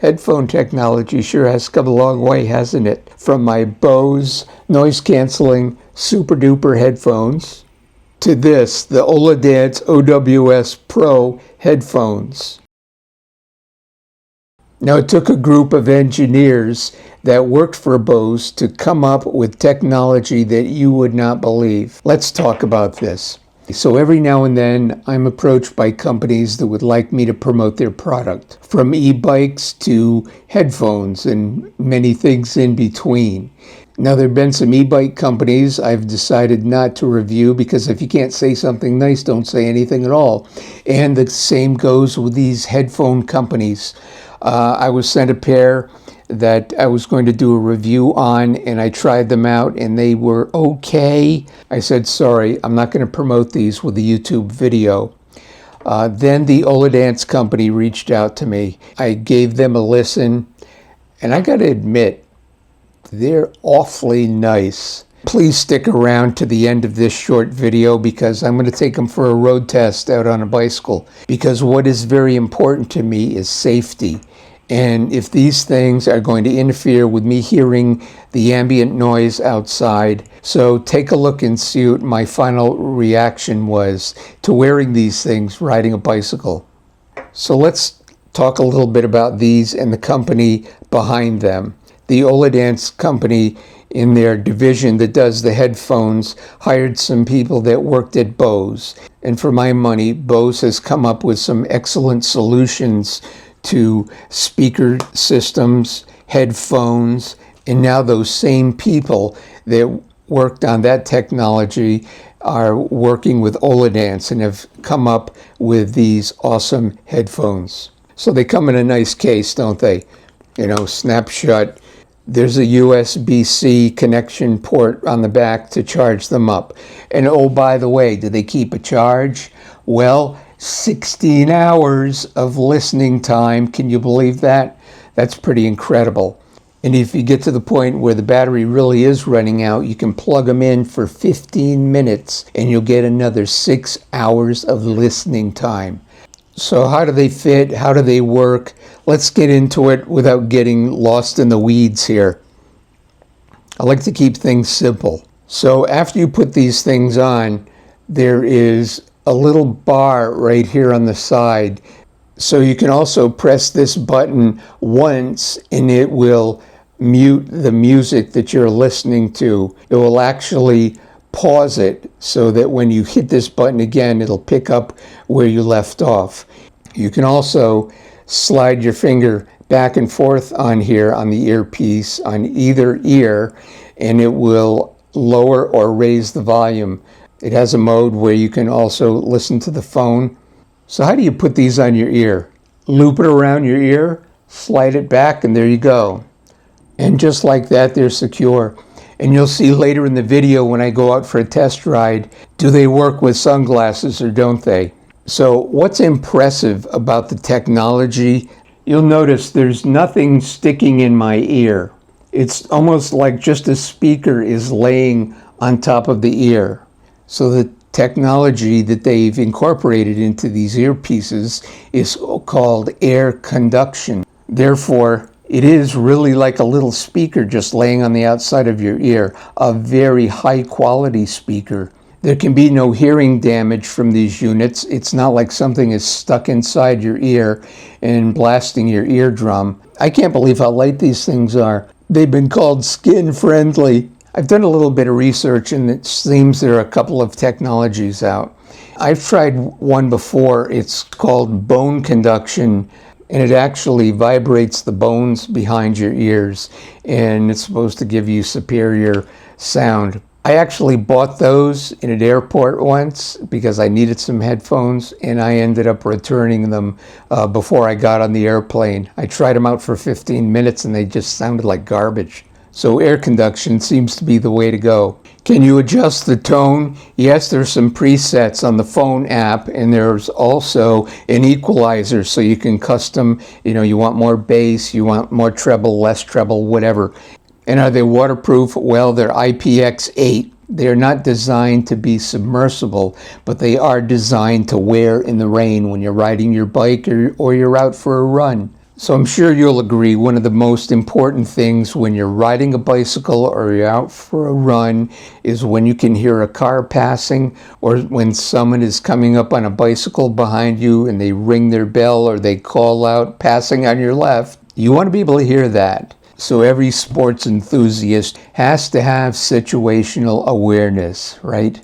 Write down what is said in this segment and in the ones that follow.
Headphone technology sure has come a long way, hasn't it? From my BOSE noise-canceling super-duper headphones to this, the Oladance OWS Pro headphones. Now, it took a group of engineers that worked for BOSE to come up with technology that you would not believe. Let's talk about this. So every now and then, I'm approached by companies that would like me to promote their product, from e-bikes to headphones and many things in between. Now, there have been some e-bike companies I've decided not to review because if you can't say something nice, don't say anything at all. And the same goes with these headphone companies. I was sent a pair that I was going to do a review on, and I tried them out and they were okay. I said, sorry, I'm not going to promote these with a YouTube video. Then the Oladance company reached out to me. I gave them a listen, and I got to admit, they're awfully nice. Please stick around to the end of this short video because I'm going to take them for a road test out on a bicycle. Because what is very important to me is safety. And if these things are going to interfere with me hearing the ambient noise outside, so take a look and see what my final reaction was to wearing these things riding a bicycle. So let's talk a little bit about these and the company behind them. The Oladance company, in their division that does the headphones, hired some people that worked at BOSE. And for my money, BOSE has come up with some excellent solutions to speaker systems, headphones, and now those same people that worked on that technology are working with Oladance and have come up with these awesome headphones. So they come in a nice case, don't they? You know, snap shut. There's a USB-C connection port on the back to charge them up. And oh, by the way, do they keep a charge? Well, 16 hours of listening time. Can you believe that? That's pretty incredible. And if you get to the point where the battery really is running out, you can plug them in for 15 minutes and you'll get another 6 hours of listening time. So how do they fit? How do they work? Let's get into it without getting lost in the weeds here. I like to keep things simple. So after you put these things on, there is a little bar right here on the side. So you can also press this button once and it will mute the music that you're listening to. It will actually pause it so that when you hit this button again, it'll pick up where you left off. You can also slide your finger back and forth on here on the earpiece on either ear, and it will lower or raise the volume. It has a mode where you can also listen to the phone. So how do you put these on your ear? Loop it around your ear, slide it back, and there you go. And just like that, they're secure. And you'll see later in the video when I go out for a test ride, do they work with sunglasses or don't they? So what's impressive about the technology? You'll notice there's nothing sticking in my ear. It's almost like just a speaker is laying on top of the ear. So the technology that they've incorporated into these earpieces is called air conduction. Therefore, it is really like a little speaker just laying on the outside of your ear, a very high quality speaker. There can be no hearing damage from these units. It's not like something is stuck inside your ear and blasting your eardrum. I can't believe how light these things are. They've been called skin friendly. I've done a little bit of research and it seems there are a couple of technologies out. I've tried one before. It's called bone conduction, and it actually vibrates the bones behind your ears, and it's supposed to give you superior sound. I actually bought those in an airport once because I needed some headphones, and I ended up returning them before I got on the airplane. I tried them out for 15 minutes and they just sounded like garbage. So air conduction seems to be the way to go. Can you adjust the tone? Yes, there's some presets on the phone app, and there's also an equalizer so you can custom, you want more bass, you want more treble, less treble, whatever. And are they waterproof? Well, they're IPX8. They're not designed to be submersible, but they are designed to wear in the rain when you're riding your bike or you're out for a run. So I'm sure you'll agree one of the most important things when you're riding a bicycle or you're out for a run is when you can hear a car passing, or when someone is coming up on a bicycle behind you and they ring their bell or they call out passing on your left. You want to be able to hear that. So every sports enthusiast has to have situational awareness, right?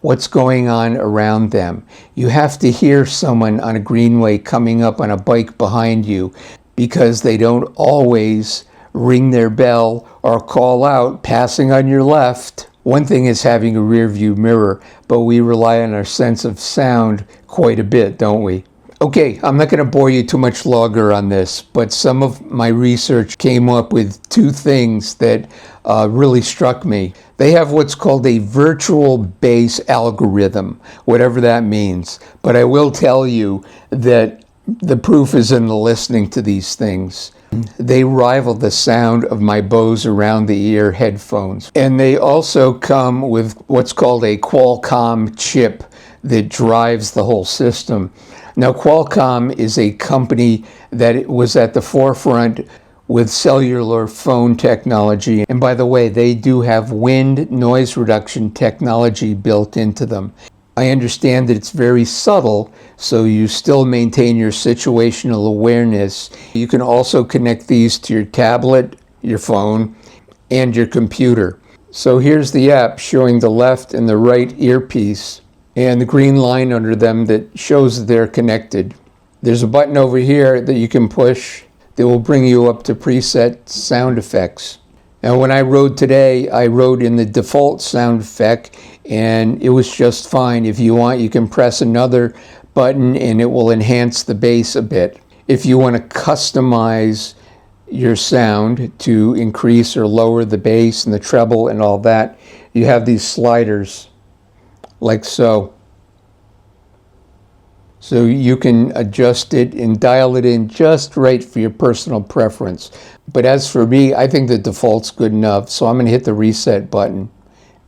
What's going on around them. You have to hear someone on a greenway coming up on a bike behind you, because they don't always ring their bell or call out passing on your left. One thing is having a rear view mirror, but we rely on our sense of sound quite a bit, don't we? Okay, I'm not going to bore you too much longer on this, but some of my research came up with two things that really struck me. They have what's called a virtual bass algorithm, whatever that means. But I will tell you that the proof is in the listening to these things. They rival the sound of my BOSE around the ear headphones. And they also come with what's called a Qualcomm chip that drives the whole system. Now, Qualcomm is a company that was at the forefront with cellular phone technology. And by the way, they do have wind noise reduction technology built into them. I understand that it's very subtle, so you still maintain your situational awareness. You can also connect these to your tablet, your phone, and your computer. So here's the app showing the left and the right earpiece, and the green line under them that shows that they're connected. There's a button over here that you can push that will bring you up to preset sound effects. Now, when I rode today, I rode in the default sound effect, and it was just fine. If you want, you can press another button and it will enhance the bass a bit. If you want to customize your sound to increase or lower the bass and the treble and all that, you have these sliders like so. So you can adjust it and dial it in just right for your personal preference. But as for me, I think the default's good enough, so I'm going to hit the reset button.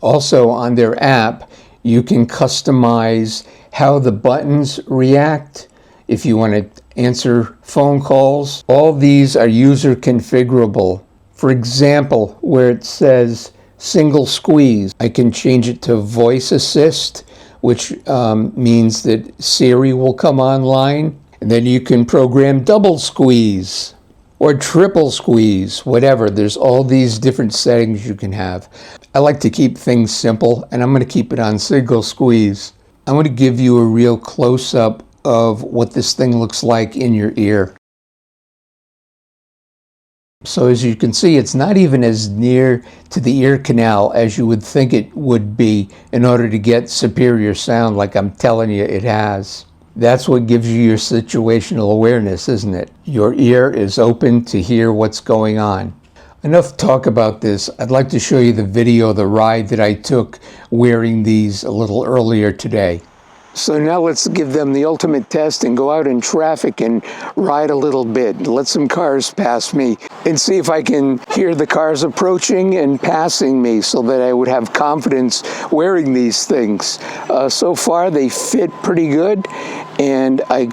Also, on their app, you can customize how the buttons react if you want to answer phone calls. All these are user configurable. For example, where it says single squeeze, I can change it to voice assist, which means that Siri will come online. And then you can program double squeeze or triple squeeze, whatever. There's all these different settings you can have. I like to keep things simple, and I'm going to keep it on single squeeze. I'm going to give you a real close-up of what this thing looks like in your ear. So as you can see, it's not even as near to the ear canal as you would think it would be in order to get superior sound like I'm telling you it has. That's what gives you your situational awareness, isn't it? Your ear is open to hear what's going on. Enough talk about this. I'd like to show you the video of the ride that I took wearing these a little earlier today. So now let's give them the ultimate test and go out in traffic and ride a little bit. Let some cars pass me and see if I can hear the cars approaching and passing me so that I would have confidence wearing these things. So far they fit pretty good, and I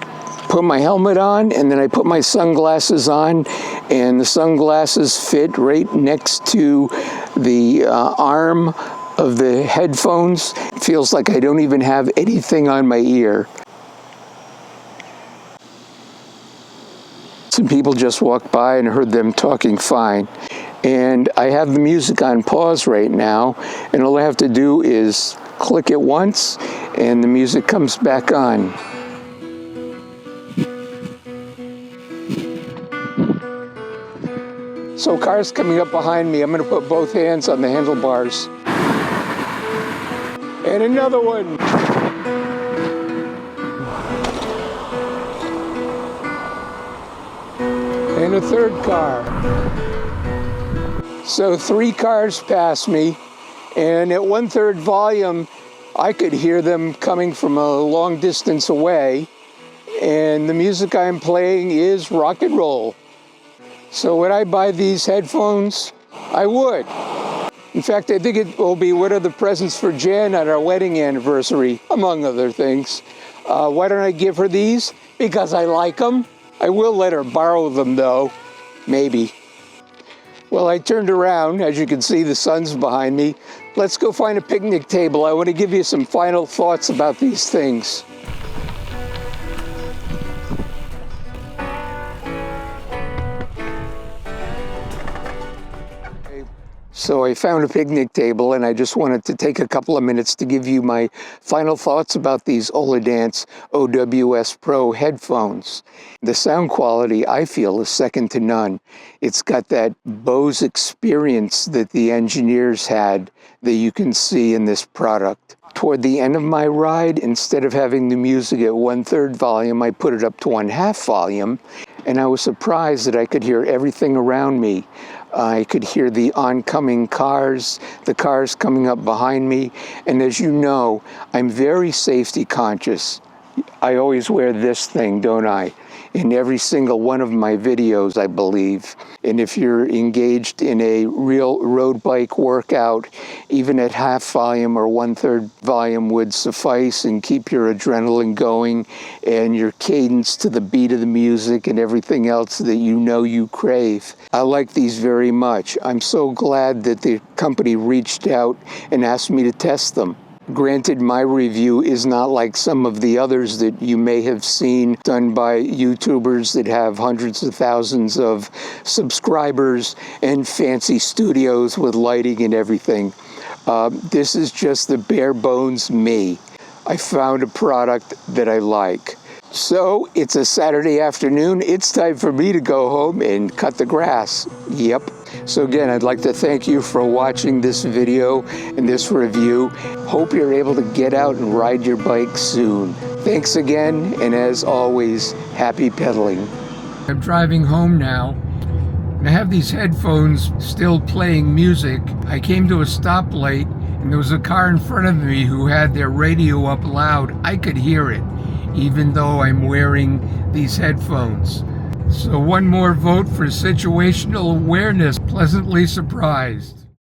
put my helmet on and then I put my sunglasses on, and the sunglasses fit right next to the arm of the headphones. It feels like I don't even have anything on my ear. Some people just walked by and heard them talking fine. And I have the music on pause right now, and all I have to do is click it once and the music comes back on. So cars coming up behind me, I'm going to put both hands on the handlebars. And another one. And a third car. So 3 cars passed me, and at 1/3 volume, I could hear them coming from a long distance away, and the music I'm playing is rock and roll. So would I buy these headphones? I would. In fact, I think it will be one of the presents for Jan at our wedding anniversary, among other things. Why don't I give her these? Because I like them. I will let her borrow them though, maybe. Well, I turned around. As you can see, the sun's behind me. Let's go find a picnic table. I want to give you some final thoughts about these things. So I found a picnic table, and I just wanted to take a couple of minutes to give you my final thoughts about these Oladance OWS Pro headphones. The sound quality, I feel, is second to none. It's got that BOSE experience that the engineers had that you can see in this product. Toward the end of my ride, instead of having the music at 1/3 volume, I put it up to 1/2 volume, and I was surprised that I could hear everything around me. I could hear the oncoming cars, the cars coming up behind me, and as you know, I'm very safety conscious. I always wear this thing, don't I? In every single one of my videos, I believe. And if you're engaged in a real road bike workout, even at 1/2 volume or 1/3 volume would suffice and keep your adrenaline going and your cadence to the beat of the music and everything else that you know you crave. I like these very much. I'm so glad that the company reached out and asked me to test them. Granted, my review is not like some of the others that you may have seen done by YouTubers that have hundreds of thousands of subscribers and fancy studios with lighting and everything. This is just the bare bones me. I found a product that I like. So it's a Saturday afternoon. It's time for me to go home and cut the grass. Yep. So again, I'd like to thank you for watching this video and this review. Hope you're able to get out and ride your bike soon. Thanks again, and as always, happy pedaling. I'm driving home now, and I have these headphones still playing music. I came to a stoplight, and there was a car in front of me who had their radio up loud. I could hear it, even though I'm wearing these headphones. So one more vote for situational awareness. Pleasantly surprised.